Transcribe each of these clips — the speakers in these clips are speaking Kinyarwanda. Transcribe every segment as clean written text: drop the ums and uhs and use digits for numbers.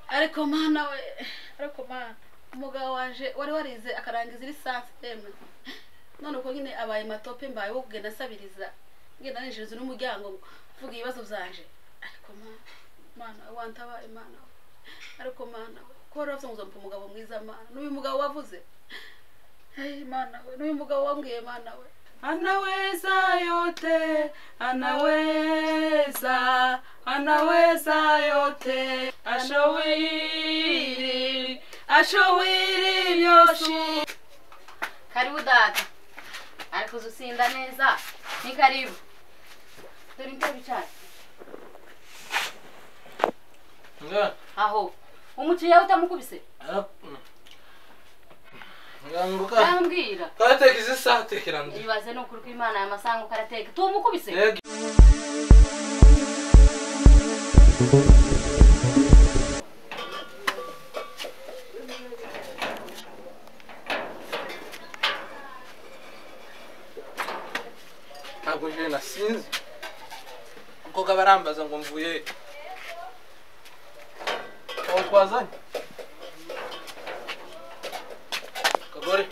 ariko mana we ariko mana umugabo wanje wari warize akarangiza Ressence emwe none uko nyine abaye matope mbaye wo kugenda sabiriza ngenda ninjiriza n'umuryango vuga ibibazo byanje ariko mana wantaba imana ariko mana ko ravyo nguzampa umugabo mwiza mana n'uyu mugabo wavuze hey mana we n'uyu mugabo wambwiye mana we anaweza yote anaweza yote ashowiri yoshi karibu data ariko uzusinda neza ni karibu dore ntebe bicara nga aho umuciye utamukubise nganguka ambwira karateka izi saha tekerande ibaze no kuri Imana y'amasango karateka tumukubise ntabwo je nasinzi uko kabarambaza ngo mvuye aho twazanye kagore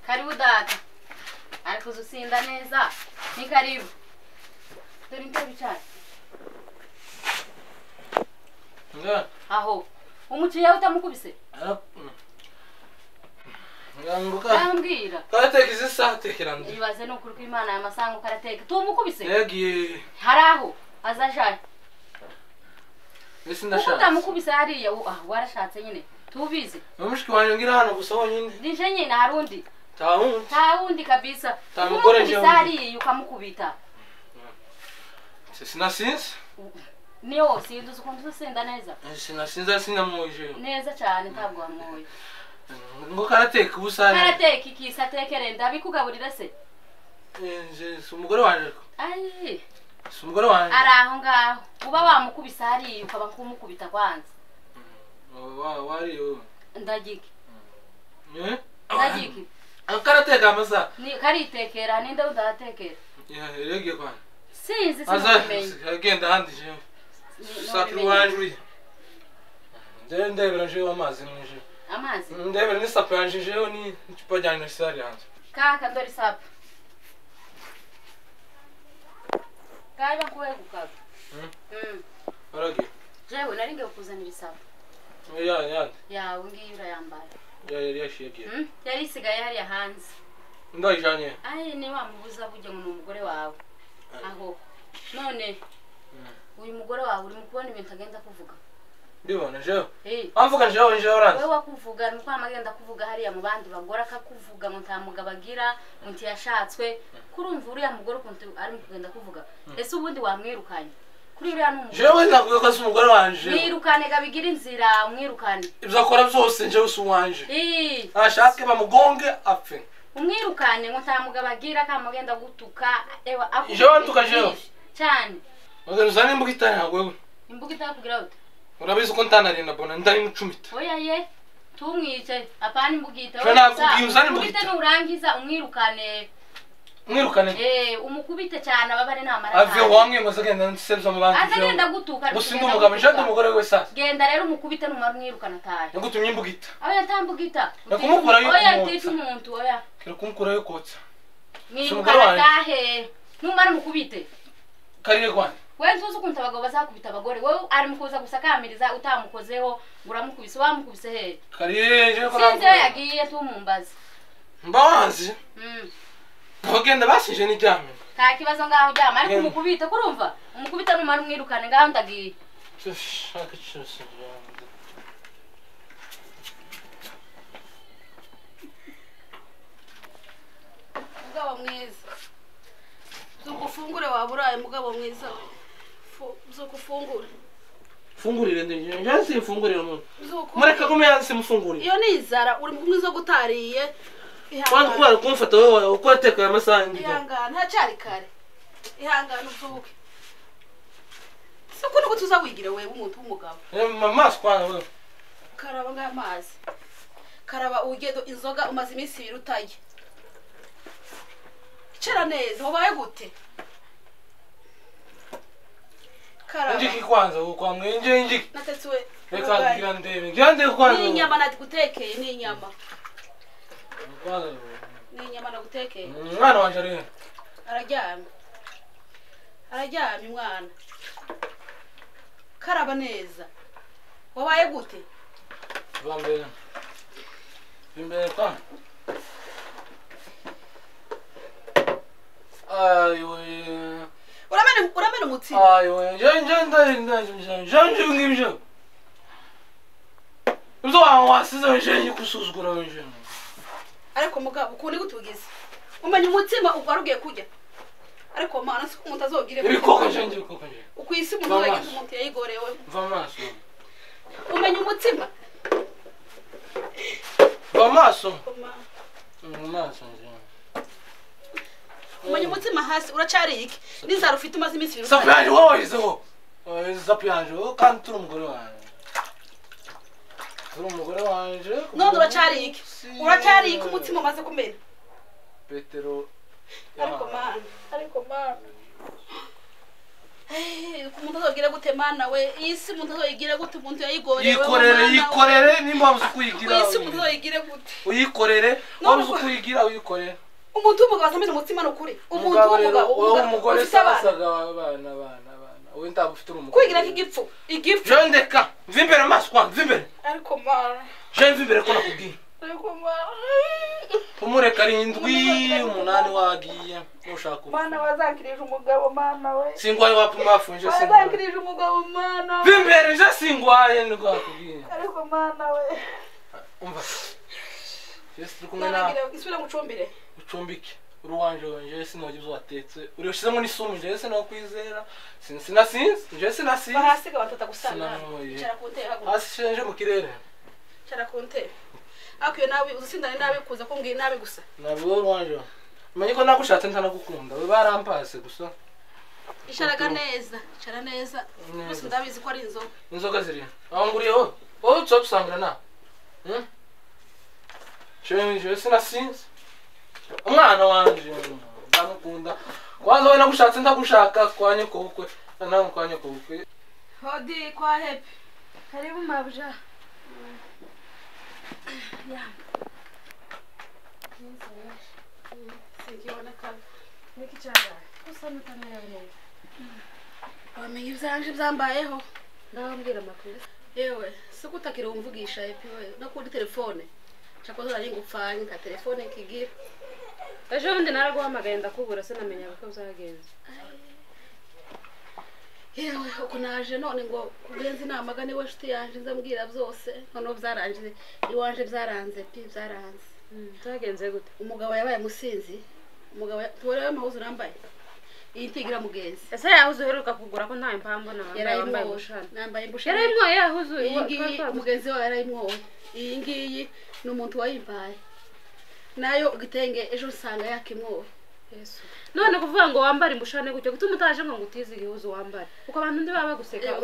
karibu data ariko uzusinda neza ni karibu dore ntebe bicara nga aho umuciye utamukubise nganguka ambwira karateka izi saha tekerande ibaze no kuri Imana y'amasango karateka tumukubise yagiye haraho azajaye ese ndashaka utamukubise hariya warashatse nyine tubize umushiki wanje ngira hano gusa honyine nije nyine harundi tawundi kabisa tamugore je hariya ukamukubita sinasinzi niyo sinduze ukuntu usinda neza sinasinza sinamuje neza cyane ntabwo wamoye ngo karateka ubusane karateka ikisa tekere ndabikugaburira se umugore wanje ai umugore wanje araho ngaho uba wamukubisa hariya ukaba kumukubita kwanza wari ndagiki karateka amasa ni karitekera ninde udatekera yagiye kwa sinzi sinamenye agenda handi je sakru wanje ndebera je amazi nije amazi ndebera ni sapo yanje je ni icupa ryanje sari hanze kaka ndori sapo kaiba kuwe gukaba aragi jewe naringe kukuzanira sapo ya ngiyo urayambaye yashiye yari isigaye hariya hanze ndayijanye ai ni wamubuza bujye mu mugore wawe aho none uyu mugore wawe uri mukubona ibintu agenda kuvuga ndibona jewe amvuga jewe oranze wewe wakuvuga nuko amagenda kuvuga hariya mu bandi bagora akakuvuga ngo nta mugabo agira ngo yashatswe kurumva uriya mugore ukuntu ari mukugenda kuvuga ese ubundi wamwirukanye kuri uriya n'umugore jewe nakuye ko asi umugore wanje mwirukane gabigira inzira mwirukane ibyo akora byose jewe si uwanje ashake bamugonge apfe umwirukane ngo nta mugabo agira kamagenda gutuka ewa jewe ntuka jewe cyane uzana imbugita yawe imbugita kugira ute urabizi ko ntanarina bona ndari mucumita oya ye tumwice apana imbugita we nakubwiye uzana imbugita nurangiza umwirukane umukubite cyane ababare namara avyo wamwe ngo zagenda nsebza mu bandi azagenda gutuka usinde umugabo njande umugore we sasa genda rero umukubite numara umwirukana taye ngutumye imbugita oya tambugita nakumukura yo oya ticu umuntu oya kira kumukura yo kotsa mwirukana tahe numara umukubite Karire kwani. Wewe ntuzi ukuntu abagabo bazakubita abagore. Wewe ari mukuza gusakamiriza utamukozeho nguramukubise wamukubise he. Karire je ko. Sinze yagiye tumumbaza. Mbawanzi. Ntogenda basije ni cyame. Nta kibazo ngaho byama ariko umukubita kurumva. Umukubita numara umwirukane ngaho ndagiye. Shaka cyose. Mugabo mwiza. Zukufungure waburaye mugabo mwiza. Zukufungure. Fungurire ndije. Jansi ifungurire umuntu. Mureka kume yansi mufungurire. Iyo nizara uri mwiza gutariye. Kwani kwari kumfata wewe ukwateka amasangi. Ihangana ntacari kare. Ihangana uvuke. Siko nuko tuzawigire wewe umuntu w'umugabo. Mama skwana wewe. Karaba ngamazi. Karaba ugedo inzoga umaze iminsi 2 utaye. Icara neza wabaye gute? Karaba. Njiki kwanza kwa mwenje njiki. Natetsuwe. Reka ngira ndebe. Ngira ndebe kwanza. Ni nyama nagutekeye ni nyama. Kwanza. Ni nyama nagutekeye. Mwana wanje ari. Araryamye. Araryamye mwana. Karaba neza. Wabaye gute? Vambele. Imbere kwa. Ayo. Uramena umutima. Ayo, njanje ngibyo. Uzo wasize nje kusuzugura nje. Ariko mugabo ukundi gutugize. Umenya umutima ugarugiye kujya. Ariko mana siko umuntu azogire. Ibikoko nje koko nje. Ukwisi umuntu wagize umuntu yayigorewe. Va maso. Umenya umutima. Va maso. Maso nje. Umenya umutima hasi uracari iki? Nizara ufite umaze iminsi 2. Sapyanje wowe izo. Sapyanje kandi turi umugore wanje. Turi umugore wanje. None uracari iki? Uracari iki umutima umaze kumena? Petero. Ariko mana. Umuntu azogire gute mana we? Isi umuntu azogire gute umuntu yayigorewe? Yikorere nimba uzukuyigira. Isi umuntu azogire gute? Uyikorere, wabuze kuyigira uyikorere. Umuntu w'umugabo asameze umutima n'ukuri. Umuntu w'umugabo umugore sabasaga abana. Wowe ndabufite umugabo. Kwigira k'igipfu. Igipfu. Jondeka, mvimbere amaso kwa, mvimbere. Ariko mana. Je mvimbere ko nakubwiye. Ariko mana. Umure 7 8 wagiye. Ushaka. Mana wazankirije umugabo mana we. Singwaye wapuma afunje singwaye. Wazankirije umugabo mana. Mvimbere je singwaye ndakubwiye. Ariko mana we. Umva. Yesu kumena. Isubira mucumbire. Ucumbike. Uruwanje wanje sinogize watetse. Urishizemo n'isumu je sinokwizera. Sinasinze. Je sinasinze. Bahasiga batata gusana. Cara kunte hagu. Ashenje mu kirere. Cara kunte. Akiyo nawe uzusindane nawe kuza kumbwira nawe gusa. Nabwo uruwanje. Manye ko nagushatse ntanagukunda. We barampase gusa. Isharaga neza. Cara neza. Gusa ndabizi ko ari inzoga. Inzoga ziri. Aho nguriyeho. Wowe utsobusangira na. Je sinasinze. Umwana wanje ndamukunda. Kwanza we nagushatse ndagushaka kwanye kubukwe. Nawe kwanye kubukwe. Hodi kwa happy. Karibu mabuja. Ya. Sikiona kama. Nikichanga. Usana tana yawe. Wamenye ivyanje byambayeho. Ndabambwira makuru. Yewe, sikutakira umvugisha happy we. Nakuri telefone. Chakoza ari ngupfanye ka telefone kigira. Ejo bundi naraguhamagaye ndakubura sinamenya uko byagenze. Yewe uko naje none ngo kugenza inama gani we shiti yanje nzambwira byose none byarangize iwanje byaranze byaranze. Byagenze gute? Umugabo yabaye musinzi. Umugabo tore amahuzu urambaye. Iyi ntigira mugenzi. Ese yahuzu heruka kugura ko nta impambo nambaye imbushana. Nambaye imbushana. Yarayimwoye yahuzu. Iyi mugenzi wawe yarayimwoye. Iyi ngiyi n'umuntu wayimbaye. Nayo gitenge ejo usanga yakimwoye. Yesu. None kuvuga ngo wambare imbushane gutyo gutuma utaje ngo ngutize igihuzu wambare. Uko abantu ndi baba guseka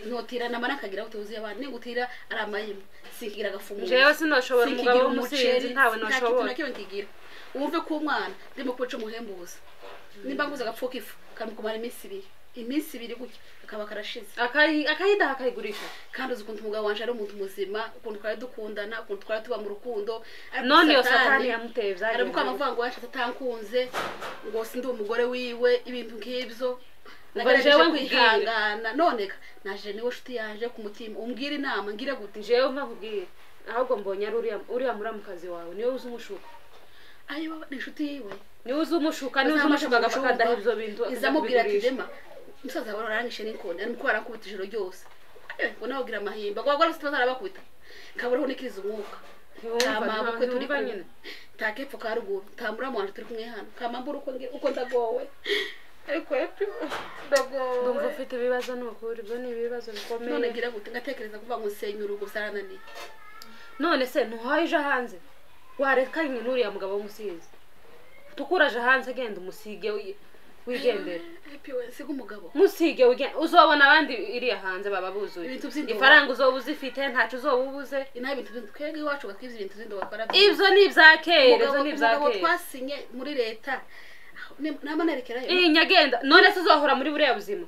ntotira namana kagira utuzuye abantu ningutira ari amayima. Sikigira gafumu. Jewe sinoshobora umugabo w'umusinzi ntawe noshobora. Ntakitu nkigira. Umve ko umwana ndimo kuca umuhembuza. Nimba nguza gapfuka ifu kamukumara iminsi 2 gutya akaba karashize akayida akayigurisha kandi uzi ukuntu umugabo wanje ari umuntu muzima ukuntu twari dukundana ukuntu twari tuba mu rukundo none yo satani yamuteye byaje aravuga amavuga ngo wanje tatankunze ngo sindi umugore wiwe ibintu nk'ibyo nagerageje kwihangana none naje niwe nshuti yaje ku mutima umbwira inama ngire gute jewe mpakubwira ahubwo mbonye ari uriya muramukazi wawe niwe uzi umushuka ayo ni inshuti yiwe niwe uzi umushuka agakadaha ivyo bintu izamubwira ati dema musaza wawe Urangije n'inkoni ari mukora kubita ijoro ryose ngo nawe ugira amahimba ngo bagora sitwa zarabakubita kaburiho nikiriza umwuka tamabukwe turi nyine takepfo ka ruguru tamura mu wanje turi kumwe hano kamambura uko ndagowe ariko ndagowe ndumva ufite ibibazo n'ukuri byo ni ibibazo bikomeye none ngira gute ngatekereza kuva ngo senye urugo sarananiye none se ntuhaje hanze warekanye n'uriya mugabo w'umusizi tukuraje hanze genda umusige wigendera siga umugabo musige uzobona abandi iriya hanze baba buzuye ifaranga uzoba uzifite ntacyo uzoba ubuze inaha ibintu twebwe iwacu batwivye ibintu zindi bakora ivyo ni ivyakera ivyo ni ivyakera twasinye muri leta nama nerekerayo nyagenda none se uzohora muri buriya buzima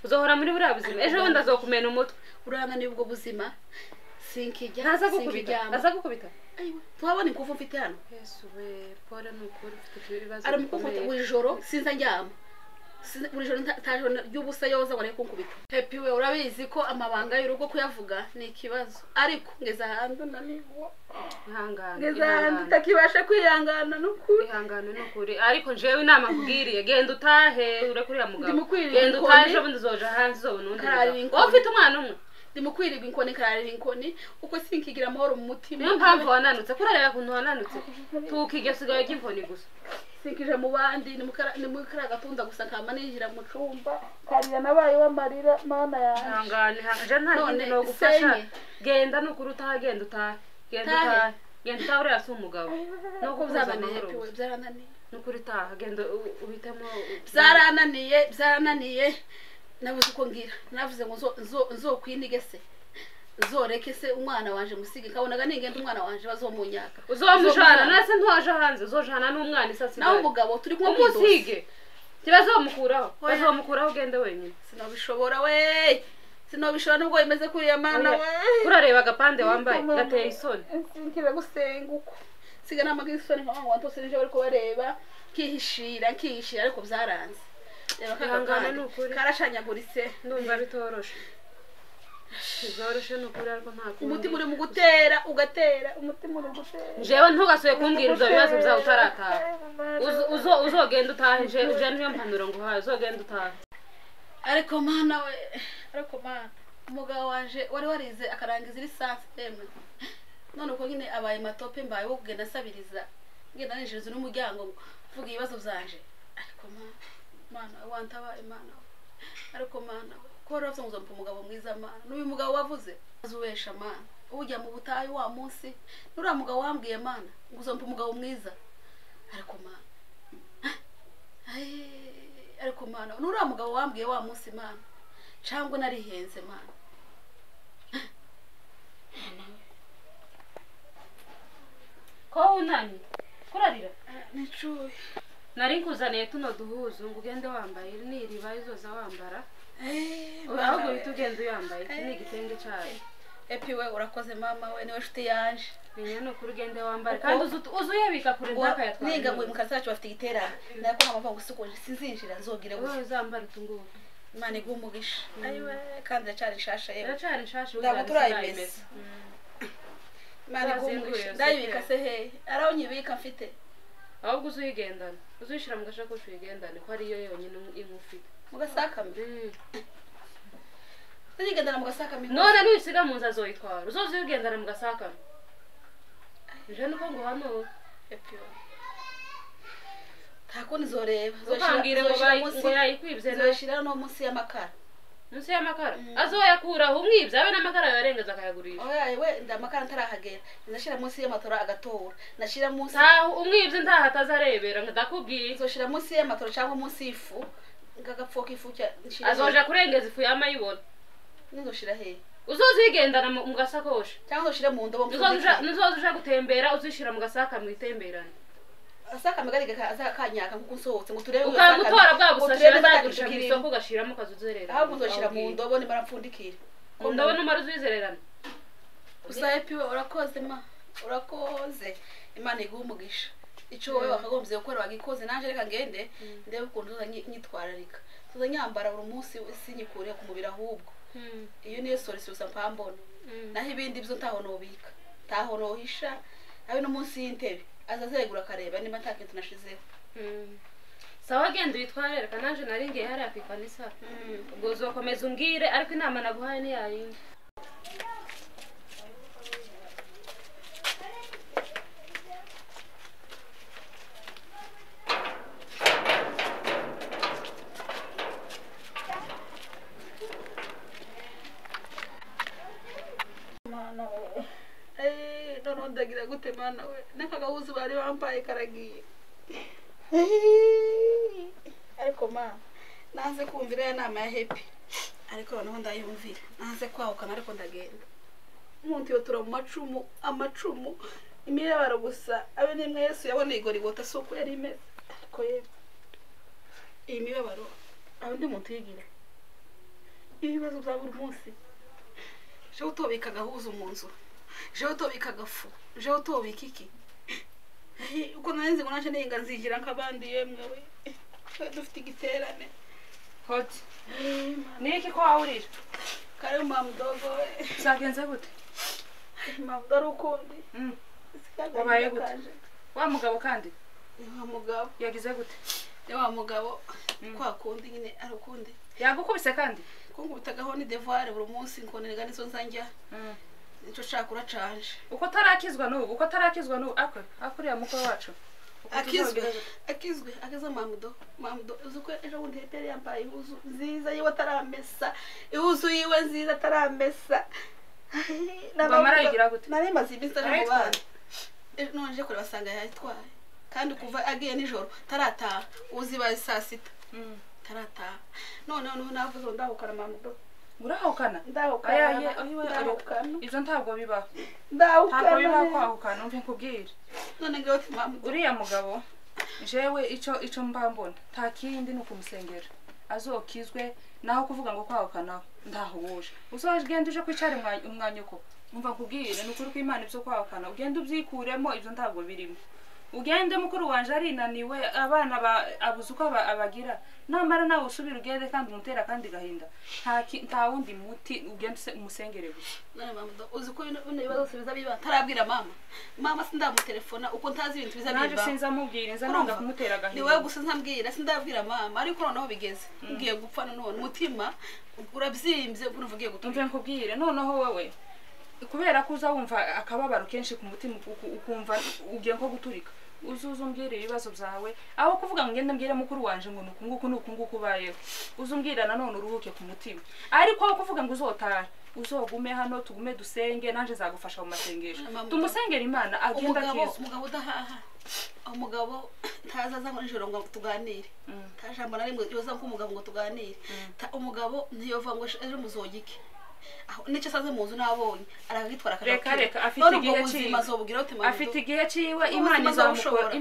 uzohora muri buriya buzima ejo bundi azokumena umutwe urananiye ubwo buzima sinkijya aza gukubita ayiwe tuhabona inkufu mfite hano yesu we pole n'ukuri ufite ibibazo ari mukufata buri joro sinza njyama buri joro ntajoro ry'ubusa yoza ngo kunkubita happy we urabizi ko amabanga y'urugo kuyavuga ni ikibazo ariko ngeza hanze naniwo ngeza takibasha kwihangana n'ukuri ariko jewe inama nkugiriye genda utahe urekurira mugabo genda utahe ejo bundi uzoja hanze uzobona undi wowe ufite umwana umwe ndimukwirirwa inkoni kararira inkoni uko sinkigira amahoro mu mutima niyo mpamvu wananutse kurareba kuntu wananutse tukigesigaye ry'inkoni gusa sinkije mu bandi ni mu kara gatunda gusa kama ninjira mu cumba karira nabaye wamarira mana yanjye hangane je nta kindi no gufasha genda nukuri utaha genda utaha genda utaha uriya si umugabo no kuzabaniye byarananiye nukuri utaha genda uhitemo byarananiye nabuze uko ngira navuze ngo nzokwindige se nzoreke se umwana wanje musige kabonaga ningenda umwana wanje bazomunyaka uzomujana nase ntwaje hanze uzojana n'umwana isasi nawe umugabo turi kumwe umusige bazomukuraho gende wenyine sinobishobora nubwo imeze kuriya mana we urareba agapande wambaye gateye isoni sinkira gusenga uko siga namaga isoni nk'abantu wantose nije bariko bareba kihishira ariko byaranze karashanyaguritse ndumva bitoroshe bizoroshe n'ukuri ariko nta kundi umutima uri mu gutera ugatera umutima uri mu gutera jewe ntugasuye kumbwira ibyo bibazo byawe utarataha uzogenda utahe je niyo mpanuro ngo uhaye uzogenda utahe ariko mana umugabo wanje wari warize akarangiza Ressence emwe none uko nyine abaye matope mbaye wo kugenda asabiriza ngenda ninjiriza n'umuryango mvuga ibibazo byanje ariko mana wantaba imana ariko mana ko ravye nguzompa umugabo mwiza mana n'uyu mugabo wavuze azubesha mana ujya mu butayu wa munsi nura mugabo wambwiye mana nguzompa umugabo mwiza ariko mana ariko mana nura mugabo wambwiye wa munsi mana cyangwa narihenze mana ko unani kurarira nicuye nari nkuzaniye tuno duhuzu ngo ugende wambaye niriba izoza wambara ahubwo uhita ugenda uyambaye iki ni igitenge cyayo epi we urakoze mama we niwe nshuti yanje menya n'ukuri ugende wambare kandi uzuyabika kure ntakayatwara niga ngo mu kazi kacu bafite igiterane nako nkamva ngo sikoje sinzinjira nzogire wowe uzambara utungubu imana iguha umugisha ayiwe kandi iracari nshasha yewe iracari nshasha ntabwo turayimeze imana iguha umugisha ndayibika se hehe araho nyibika mfite ahubwo uzuyigendana uzuyishira mu gashakoshi uyigendane ko ariyo yonyine imufite mu gasakame uzigendana mu gasakame none nuyisiga mu nzu azoyitwara uzoza uyigendana mu gasakame je nuko ngo hano takundi zoreba uzambwire ngo yayikwibye zoshira no munsi y'amakara munsi y'amakara azoyakuraho umwibye abe n'amakara yarengeza akayagurisha oya we ndamakara ntarahagera ndashira munsi y'amatora agatora ndashira munsi umwibye ntahatazarebera ndakubwiye zoshira munsi y'amatora cyangwa munsi y'ifu ngagapfoka ifu nshira azoja kurengeza ifu yamayibona nizoshira he uzozigendana mu gasakoshi cyangwa uzoshire mu ndobo uzoja gutembera uzishira mu gasaka mu itemberane asaka megari kanyaka nkuko nsohotse ngo turebe ukagutora bwa busashira zagurisha mu isoko ugashiramo ukazuzerera ahubwo uzoshira mu ndobo ni barapfundikira mu ndobo numara uzizererana usayepi we urakoze urakoze imana iguha umugisha ico wowe wakagombye gukora wagikoze nanje reka ngende ndebe ukuntu nyitwararika tuzanyambara buri munsi sinyikure ku mubiri ahubwo iyo niyo solution mpambona naho ibindi byo ntaho nobika taho nohisha abe no munsi y'intebe azazegura akareba niba nta kintu nashizeho sawa genda uyitware reka nanje naringiye hariya ku ikanisa ubwo uzokomeza umbwire ariko inama naguhaye ni yayindi ndagira gute mana we nakagahuzu bari bampaye karagiye ariko ma naze kumvira ya nama ya happy ariko noneho ndayumvira naze kwahukana ariko ndagenda umuntu yo tura mu amacumu imibabaro gusa abe nimwe Yesu yabona igorigota soko yari imeze ariko ye iyi mibabaro abe ndi muntu yigira ibibazo bya buri munsi je utobika gahuzu mu nzu je utobika gafu je utobika iki uko nanze ngo naje nenga nzigira nk'abandi yemwe we dufite igiterane hoti niki ko awurira kare mamudogo we zagenze gute mamudogo ukundi wabaye gute wa mugabo kandi wa mugabo yagize gute wa mugabo kwa kundi nyine ari ukundi yagukubise kandi kungubitagaho ni devoir buri munsi nkonera nizo nzanjya nico cakura canje uko tarakizwa n'ubu akuriya mukwe wacu akizwe mamudo uzuko ejo bundi hepere yambaye ihuzu nziza yiwe ataramesa ihuzu yiwe nziza ataramesa bamara yigira gute nari mazi iminsi aje mu bana none je kure basanga yayitwaye kandi kuva agiye nijoro tarataha uzibaye saa sita tarataha none navuze ndahukana mamudo urahukana ndahukana ivyo ntabwo bibaho ndahukana bibaho kwahukana umve nkubwire none ngewe mamudo uriya mugabo jewe ico mbambona nta kindi nuko umusengera azokizwe naho kuvuga ngo kwahukana ndaho woje uzagenda uje kwicara umwanyuko umva nkubwire nukuri ko Imana ivyo kwahukana ugenda ubyikuremo ivyo ntabwo birimo ugende mukuru wanje arinaniwe abana abuzuko abagira namara nawe usubira ugende kandi umutera kandi gahinda nta wundi muti ugende umusengere gusa none mamudo uzuko bino bibazo biza biba tarabwira mama sindamutelefona uko ntazi ibintu biza biba naje sinza mubwira nza nanga kumutera gahinda niwe gusa ntambwira sindabwira mama ariko noneho bigeze ngiye gupfa none umutima urabyimbye uvugiye gutumva nkubwire noneho wewe kubera kuza wumva akababaro kenshi ku mutima ukumva ugiye nko guturika uzuzumbwire ibibazo byawe aho kuvuga ngo ngende mbwire mukuru wanje ngo nukunguku bayeho uzumbwira nanone uruhuke ku mutima ariko aho kuvuga ngo uzotara uzogume hano tugume dusenge nanje zagufasha mu masengesho tumusengera Imana agenda kizo umugabo udahaha umugabo ntazaza ngo nijoro ngo tuganire tajambo na rimwe yoza ko umugabo ngo tuganire umugabo ntiyova ngo ejo muzogike nico saze muzu nabonye aragitwara reka afite igihe ciwe Imana izamukora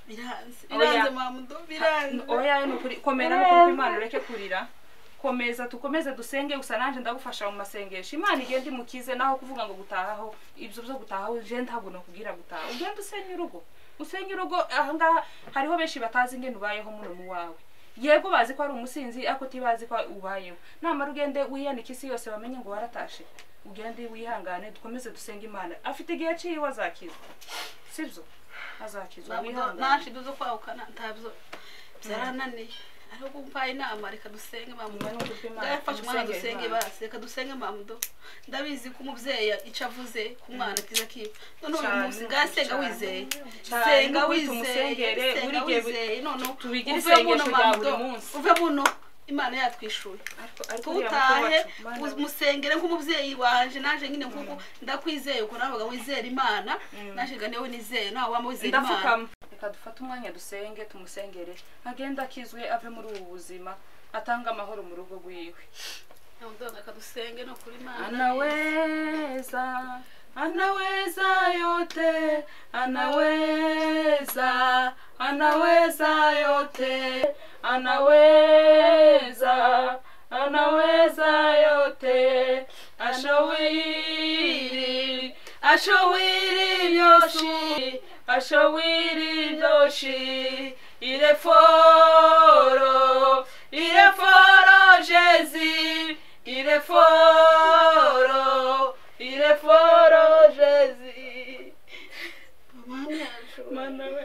biranze mamudo biranze oya nukuri komera no Imana ureke kurira tukomeze dusenge gusa nanje ndagufasha mu masengesho Imana igende mukize naho kuvuga ngo gutahaho ibyo byo gutahaho je ntabwo no kugira gutaha ugende usenye urugo ahangaha hariho benshi batazi ingene ubayeho muno mu wawe yego bazi ko ari umusinzi ako tibazi ko ubayeho namara ugende wiyanike isi yose bamenye ngo waratashe ugende wihangane dukomeze dusenge Imana afite igihe ciwe azakizwa sivyo azakizwa wihangane nashi duzo kwahukana ntabyo byarananiye ariko kumpa inama reka dusenge mamudo ndafasha umwana dusenge basi reka dusenge mamudo ndabizi ko umuvyeyi icavuze ku mwana kiza kiba none uyu munsi ngasenga wizeye senga wizeye urigeze none tubigira isengesho rya buri munsi uve buno Imana yatwishuye tutahe musengere nk'umuvyeyi wanje naje nyine nkuko ndakwizeye uko navuga wizera Imana naje ganewe nizeye nawe wamwizera Imana reka dufate umwanya dusenge tumusengere agenda akizwe ave muri ubu buzima atanga amahoro mu rugo rwiwe ndonga kadusenge no kuri Imana anaweza yote anaweza yote anaweza yote ashowiri byoshi il est fort, Jésus, il est fort, Jésus. Mana we,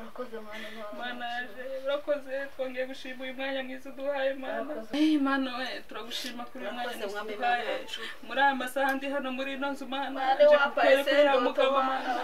urakoze mwana mana yaje, urakoze twongeye gushima uyu mwanya mwiza uduhaye mana. Mana we, turagushima kuri uyu mwanya mwiza uduhaye. Muri aya masaha ndi hano muri ino nzu mana, nje kukwerekera mugabo mana,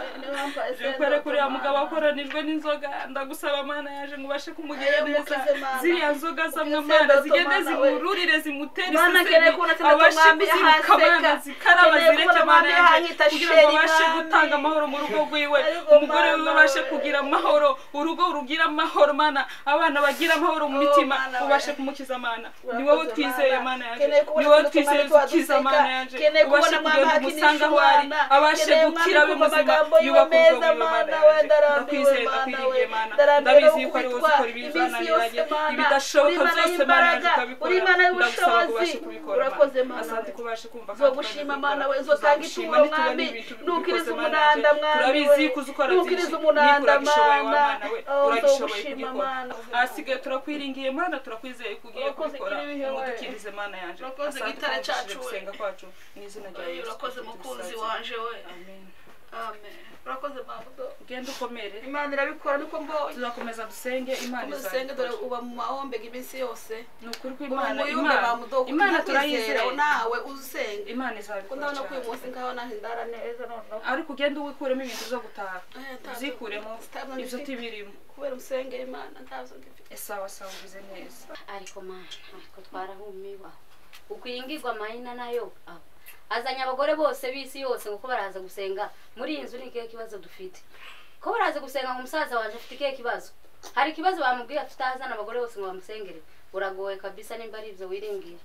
nje kukwerekera mugabo akoranijwe n'inzoga, ndagusaba mana yaje ngo ubashe kumugera neza. Ziriya nzoga zamwe mana zigende zimururire zimutere isesemi, abashe kuziruka mana zikaraba zireke mana yaje, kugira ngo abashe gutanga amahoro mu rugo rwiwe, umugore wiwe abashe kugira amahoro, urugo rugira amahoro mana, abana bagira amahoro mu mitima, ubashe kumukiza mana. Ni wowe twizeye mana yaje, ni wowe twizeye ukiza mana yaje, ubashe kugenda umusanga aho ari, abashe gukira abe muzima, yubaka urugo rwiwe mana yaje. Ndakwizeye ndakwiringiye mana, ndabizi yuko ari wowe ukora ibizananiranye, ibidashoboka byose mana yaje ukabikora, ndagusaba ngo ubashe kubikora mana. Asante ko ubashe kumva kandi uzogushima mana we, uzotanga ituro mwami, nukiriza umunanda mwami, turabizi ko uzukora byinshi, uragishoboye mana we, uragishoboye kugikora. Asigaye turakwiringiye mana, turakwizeye kugiye kubikora, mudukirize mana yanje. Asante gusenga kwacu mu izina rya Yesu. Urakoze mukunzi wanje we. Amen. Amen. Urakoze Baba. Genda ukomere. Imana irabikora niko mbonye. Tuzakomeza dusenge Imana izasenge, dore uba mu mahombe iminsi yose. Nukuri ko Imana turayizera nawe usenga. Imana izabikora. Ndabona ko uyu munsi ngaho naho indara neza noneho. Ariko ugenda uwikuremo ibintu zo gutaha. Zikuremo ibyo tibirimo. Kubera usengera Imana ntazo ngifite. Sawa sawa ubize neza. Ariko mana, ariko twarahumiwa. Ukwingirwa mahina nayo. Azanya abagore bose bisi yose ngo ko baraza gusenga muri iyi nzu. Ni kihe kibazo dufite? Ko baraza gusenga ngo umusaza wanje afite kihe kibazo? Hari kibazo bamubwiye tutazana abagore bose ngo bamusengere? Uragoye kabisa nimba ari ibyo wiringira.